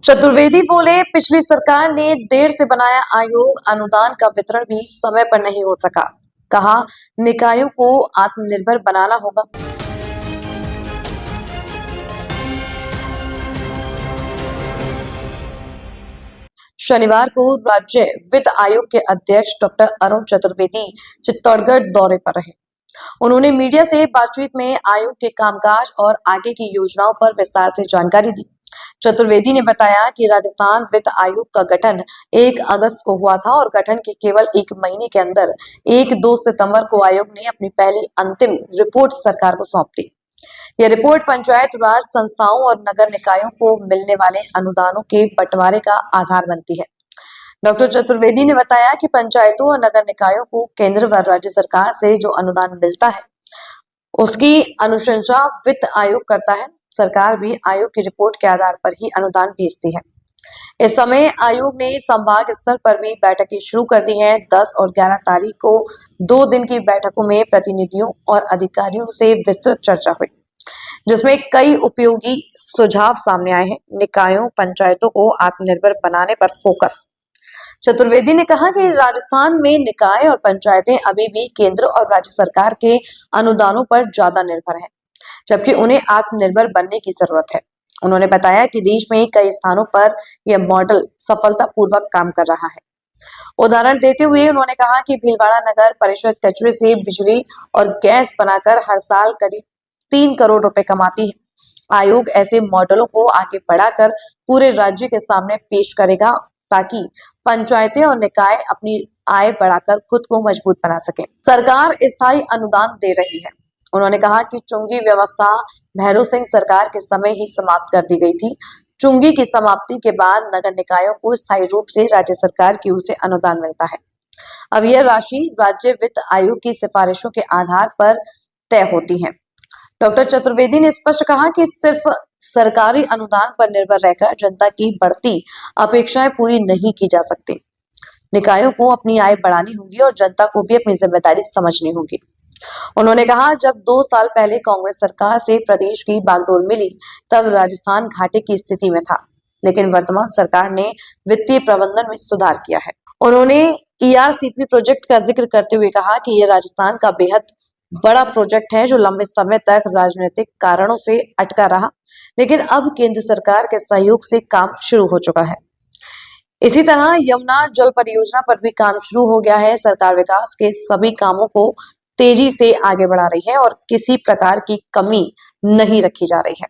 चतुर्वेदी बोले, पिछली सरकार ने देर से बनाया आयोग, अनुदान का वितरण भी समय पर नहीं हो सका। कहा, निकायों को आत्मनिर्भर बनाना होगा। शनिवार को राज्य वित्त आयोग के अध्यक्ष डॉक्टर अरुण चतुर्वेदी चित्तौड़गढ़ दौरे पर रहे। उन्होंने मीडिया से बातचीत में आयोग के कामकाज और आगे की योजनाओं पर विस्तार से जानकारी दी। चतुर्वेदी ने बताया कि राजस्थान वित्त आयोग का गठन 1 अगस्त को हुआ था और गठन के केवल 1 महीने के अंदर 1-2 सितंबर को आयोग ने अपनी पहली अंतिम रिपोर्ट सरकार को सौंप दी। यह रिपोर्ट पंचायत राज संस्थाओं और नगर निकायों को मिलने वाले अनुदानों के बंटवारे का आधार बनती है। डॉक्टर चतुर्वेदी ने बताया कि पंचायतों और नगर निकायों को केंद्र व राज्य सरकार से जो अनुदान मिलता है, उसकी अनुशंसा वित्त आयोग करता है। सरकार भी आयोग की रिपोर्ट के आधार पर ही अनुदान भेजती है। इस समय आयोग ने संभाग स्तर पर भी बैठकें शुरू कर दी हैं। 10 और 11 तारीख को 2 दिन की बैठकों में प्रतिनिधियों और अधिकारियों से विस्तृत चर्चा हुई, जिसमें कई उपयोगी सुझाव सामने आए हैं। निकायों, पंचायतों को आत्मनिर्भर बनाने पर फोकस। चतुर्वेदी ने कहा कि राजस्थान में निकाय और पंचायतें अभी भी केंद्र और राज्य सरकार के अनुदानों पर ज्यादा निर्भर हैं, जबकि उन्हें आत्मनिर्भर बनने की जरूरत है। उन्होंने बताया कि देश में कई स्थानों पर यह मॉडल सफलतापूर्वक काम कर रहा है। उदाहरण देते हुए उन्होंने कहा कि भीलवाड़ा नगर परिषद कचरे से बिजली और गैस बनाकर हर साल करीब 3 करोड़ रुपए कमाती है। आयोग ऐसे मॉडलों को आगे बढ़ाकर पूरे राज्य के सामने पेश करेगा, ताकि पंचायतें और निकाय अपनी आय बढ़ाकर खुद को मजबूत बना सके। सरकार स्थायी अनुदान दे रही है। उन्होंने कहा कि चुंगी व्यवस्था भैरों सिंह सरकार के समय ही समाप्त कर दी गई थी। चुंगी की समाप्ति के बाद नगर निकायों को स्थायी रूप से राज्य सरकार की ओर से अनुदान मिलता है। अब यह राशि राज्य वित्त आयोग की सिफारिशों के आधार पर तय होती है। डॉक्टर चतुर्वेदी ने स्पष्ट कहा कि सिर्फ सरकारी अनुदान पर निर्भर रहकर जनता की बढ़ती अपेक्षाएं पूरी नहीं की जा सकती। निकायों को अपनी आय बढ़ानी होगी और जनता को भी अपनी जिम्मेदारी समझनी होगी। उन्होंने कहा, जब 2 साल पहले कांग्रेस सरकार से प्रदेश की बागडोर मिली, तब राजस्थान घाटे की स्थिति में था, लेकिन वर्तमान सरकार ने वित्तीय प्रबंधन में सुधार किया है। उन्होंने ERCP प्रोजेक्ट का जिक्र करते हुए कहा कि यह राजस्थान का बेहद बड़ा प्रोजेक्ट है, जो लंबे समय तक राजनीतिक कारणों से अटका रहा, लेकिन अब केंद्र सरकार के सहयोग से काम शुरू हो चुका है। इसी तरह यमुना जल परियोजना पर भी काम शुरू हो गया है। सरकार विकास के सभी कामों को तेजी से आगे बढ़ा रही है और किसी प्रकार की कमी नहीं रखी जा रही है।